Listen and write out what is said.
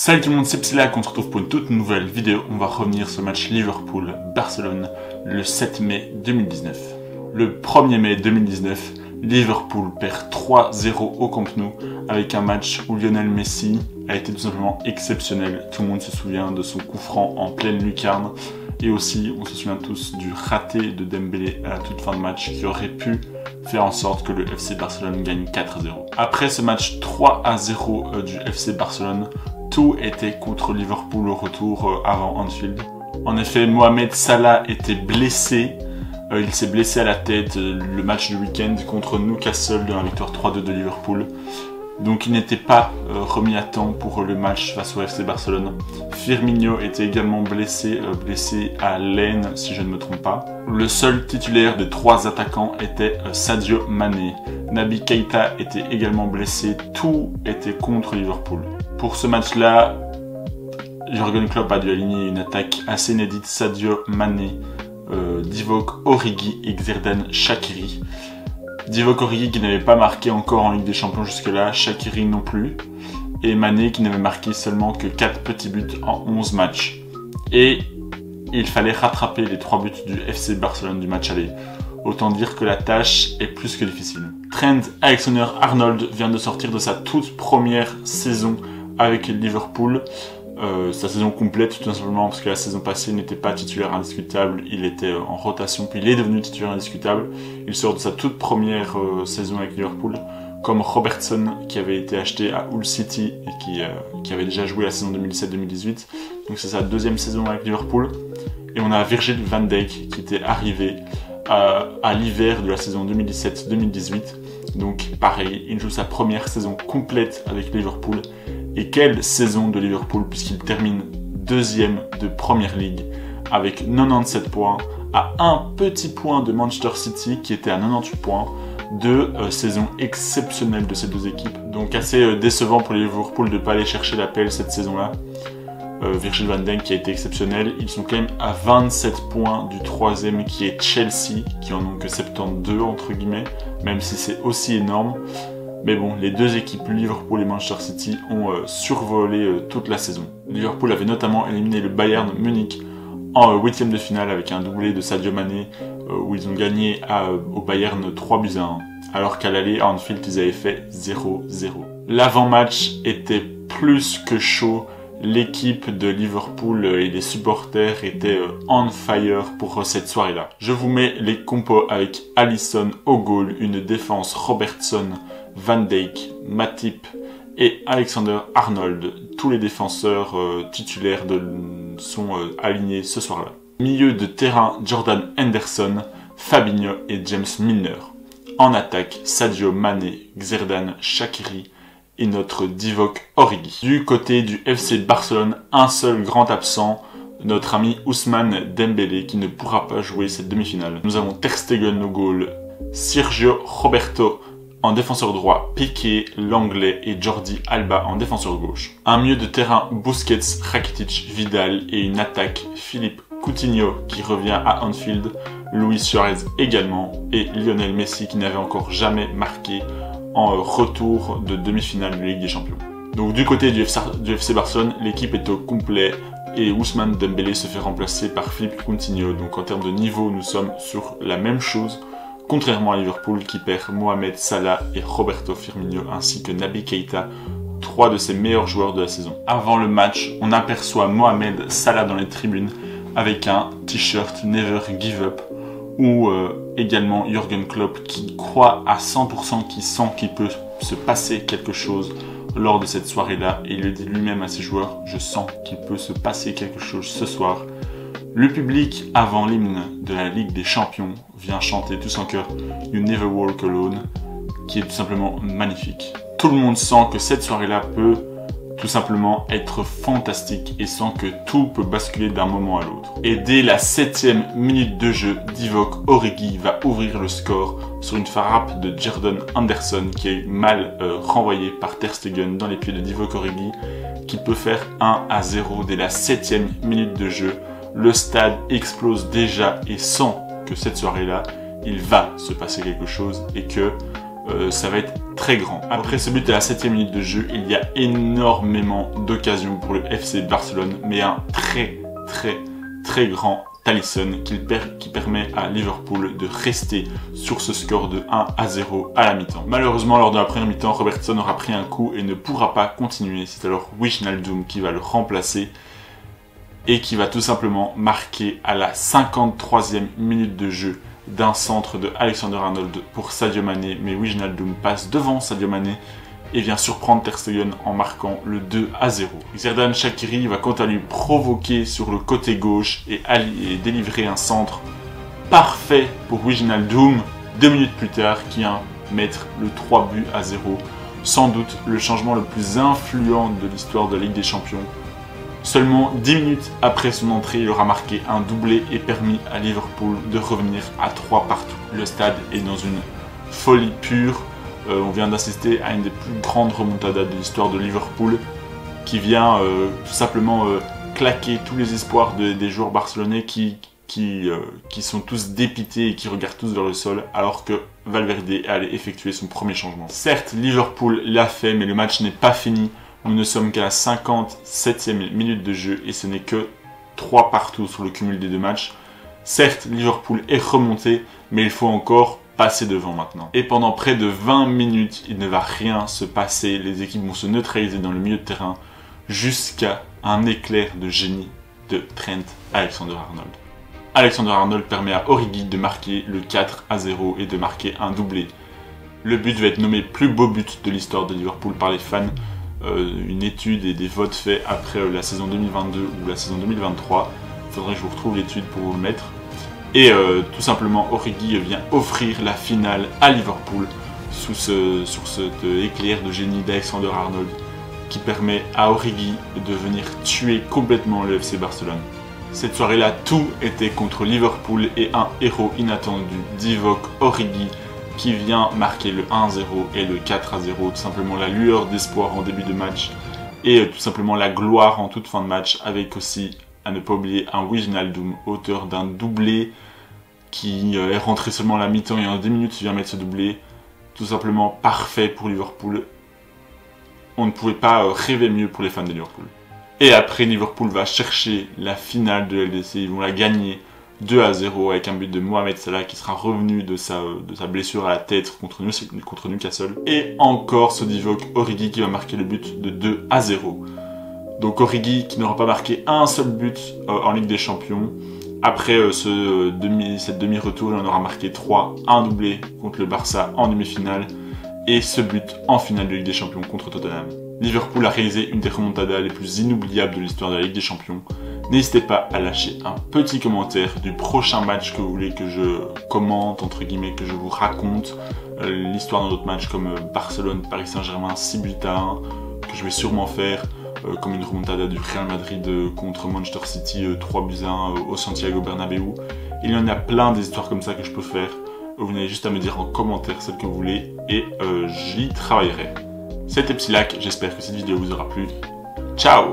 Salut tout le monde, c'est Psylak, on se retrouve pour une toute nouvelle vidéo. On va revenir sur le match Liverpool-Barcelone le 7 mai 2019. Le 1er mai 2019, Liverpool perd 3-0 au Camp Nou avec un match où Lionel Messi a été tout simplement exceptionnel. Tout le monde se souvient de son coup franc en pleine lucarne et aussi on se souvient tous du raté de Dembélé à la toute fin de match qui aurait pu faire en sorte que le FC Barcelone gagne 4-0. Après ce match 3-0 du FC Barcelone, tout était contre Liverpool au retour avant Anfield. En effet, Mohamed Salah était blessé. Il s'est blessé à la tête le match du week-end contre Newcastle dans la victoire 3-2 de Liverpool. Donc il n'était pas remis à temps pour le match face au FC Barcelone. Firmino était également blessé à l'aine si je ne me trompe pas. Le seul titulaire des trois attaquants était Sadio Mané. Naby Keita était également blessé. Tout était contre Liverpool. Pour ce match-là, Jürgen Klopp a dû aligner une attaque assez inédite. Sadio Mané, Divock Origi et Xherdan Shaqiri. Divock Origi qui n'avait pas marqué encore en Ligue des Champions jusque-là, Shaqiri non plus, et Mané qui n'avait marqué seulement que 4 petits buts en 11 matchs. Et il fallait rattraper les 3 buts du FC Barcelone du match aller. Autant dire que la tâche est plus que difficile. Trent Alexander-Arnold vient de sortir de sa toute première saison avec Liverpool. Sa saison complète tout simplement parce que la saison passée il n'était pas titulaire indiscutable, il était en rotation puis il est devenu titulaire indiscutable. Il sort de sa toute première saison avec Liverpool, comme Robertson qui avait été acheté à Hull City et qui avait déjà joué la saison 2017-2018. Donc c'est sa deuxième saison avec Liverpool. Et on a Virgil van Dijk qui était arrivé à l'hiver de la saison 2017-2018. Donc pareil, il joue sa première saison complète avec Liverpool. Et quelle saison de Liverpool puisqu'il termine deuxième de Premier League avec 97 points à un petit point de Manchester City qui était à 98 points. Deux saisons exceptionnelles de ces deux équipes. Donc assez décevant pour Liverpool de ne pas aller chercher l'appel cette saison-là. Virgil van Dijk qui a été exceptionnel. Ils sont quand même à 27 points du troisième qui est Chelsea, qui en ont que 72 entre guillemets, même si c'est aussi énorme. Mais bon, les deux équipes, Liverpool et Manchester City, ont survolé toute la saison. Liverpool avait notamment éliminé le Bayern Munich en huitième de finale avec un doublé de Sadio Mané, où ils ont gagné au Bayern 3-1, alors qu'à l'aller à Anfield, ils avaient fait 0-0. L'avant-match était plus que chaud. L'équipe de Liverpool et les supporters étaient on fire pour cette soirée-là. Je vous mets les compos avec Alisson au goal, une défense Robertson, Van Dijk, Matip et Alexander-Arnold. Tous les défenseurs titulaires sont alignés ce soir-là. Milieu de terrain, Jordan Henderson, Fabinho et James Milner. En attaque, Sadio Mané, Xherdan Shaqiri et notre Divock Origi. Du côté du FC Barcelone, un seul grand absent, notre ami Ousmane Dembélé qui ne pourra pas jouer cette demi-finale. Nous avons Ter Stegen au goal, Sergio Roberto en défenseur droit, Piqué, Langlais et Jordi Alba en défenseur gauche. Un milieu de terrain, Busquets, Rakitic, Vidal et une attaque, Philippe Coutinho qui revient à Anfield, Luis Suarez également et Lionel Messi qui n'avait encore jamais marqué en retour de demi-finale de Ligue des Champions. Donc du côté du FC Barcelone, l'équipe est au complet et Ousmane Dembélé se fait remplacer par Philippe Coutinho. Donc en termes de niveau, nous sommes sur la même chose. Contrairement à Liverpool qui perd Mohamed Salah et Roberto Firmino ainsi que Naby Keita, 3 de ses meilleurs joueurs de la saison. Avant le match, on aperçoit Mohamed Salah dans les tribunes avec un t-shirt Never Give Up ou également Jürgen Klopp qui croit à 100% qu'il sent qu'il peut se passer quelque chose lors de cette soirée-là et il le dit lui-même à ses joueurs, je sens qu'il peut se passer quelque chose ce soir. Le public, avant l'hymne de la Ligue des Champions, vient chanter tous en chœur You Never Walk Alone, qui est tout simplement magnifique. Tout le monde sent que cette soirée-là peut tout simplement être fantastique et sent que tout peut basculer d'un moment à l'autre. Et dès la 7e minute de jeu, Divock Origi va ouvrir le score sur une frappe de Jordan Henderson qui est mal renvoyée par Ter Stegen dans les pieds de Divock Origi, qui peut faire 1-0 dès la 7e minute de jeu. Le stade explose déjà et sent que cette soirée-là, il va se passer quelque chose et que ça va être très grand. Après ce but à la 7e minute de jeu, il y a énormément d'occasions pour le FC Barcelone, mais un très grand Talisson qui permet à Liverpool de rester sur ce score de 1-0 à la mi-temps. Malheureusement, lors de la première mi-temps, Robertson aura pris un coup et ne pourra pas continuer. C'est alors Wijnaldum qui va le remplacer et qui va tout simplement marquer à la 53e minute de jeu d'un centre de Alexander-Arnold pour Sadio Mané, mais Wijnaldum passe devant Sadio Mané et vient surprendre Ter Stegen en marquant le 2-0. Xherdan Shaqiri va quant à lui provoquer sur le côté gauche et délivrer un centre parfait pour Wijnaldum 2 minutes plus tard qui vient mettre le 3-0. Sans doute le changement le plus influent de l'histoire de la Ligue des Champions. Seulement 10 minutes après son entrée, il aura marqué un doublé et permis à Liverpool de revenir à 3 partout. Le stade est dans une folie pure. On vient d'assister à une des plus grandes remontadas de l'histoire de Liverpool qui vient tout simplement claquer tous les espoirs des joueurs barcelonais qui sont tous dépités et qui regardent tous vers le sol alors que Valverde allait effectuer son premier changement. Certes, Liverpool l'a fait, mais le match n'est pas fini. Nous ne sommes qu'à la 57e minute de jeu et ce n'est que 3 partout sur le cumul des 2 matchs. Certes, Liverpool est remonté, mais il faut encore passer devant maintenant. Et pendant près de 20 minutes, il ne va rien se passer. Les équipes vont se neutraliser dans le milieu de terrain jusqu'à un éclair de génie de Trent Alexander-Arnold. Alexander-Arnold permet à Origi de marquer le 4-0 et de marquer un doublé. Le but va être nommé plus beau but de l'histoire de Liverpool par les fans. Une étude et des votes faits après la saison 2022 ou la saison 2023. Il faudrait que je vous retrouve l'étude pour vous le mettre. Et tout simplement, Origi vient offrir la finale à Liverpool sur cet éclair de génie d'Alexander-Arnold qui permet à Origi de venir tuer complètement le FC Barcelone. Cette soirée-là, tout était contre Liverpool et un héros inattendu, Divock Origi, qui vient marquer le 1-0 et le 4-0, tout simplement la lueur d'espoir en début de match et tout simplement la gloire en toute fin de match, avec aussi, à ne pas oublier, un Wijnaldum, auteur d'un doublé qui est rentré seulement à la mi-temps et en 10 minutes il vient mettre ce doublé, tout simplement parfait pour Liverpool. On ne pouvait pas rêver mieux pour les fans de Liverpool. Et après, Liverpool va chercher la finale de LDC, ils vont la gagner 2-0 avec un but de Mohamed Salah qui sera revenu de sa blessure à la tête contre Newcastle. Et encore ce Divock Origi qui va marquer le but de 2-0. Donc Origi qui n'aura pas marqué un seul but en Ligue des Champions. Après cette demi-retour, il en aura marqué 3, un doublé contre le Barça en demi-finale et ce but en finale de Ligue des Champions contre Tottenham. Liverpool a réalisé une des remontadas les plus inoubliables de l'histoire de la Ligue des Champions. N'hésitez pas à lâcher un petit commentaire du prochain match que vous voulez que je commente, entre guillemets, que je vous raconte. L'histoire d'un autre match comme Barcelone, Paris Saint-Germain, 6-1, que je vais sûrement faire. Comme une remontada du Real Madrid contre Manchester City 3-1 au Santiago Bernabéu. Il y en a plein des histoires comme ça que je peux faire. Vous n'avez juste à me dire en commentaire celle que vous voulez et j'y travaillerai. C'était Psylac, j'espère que cette vidéo vous aura plu. Ciao!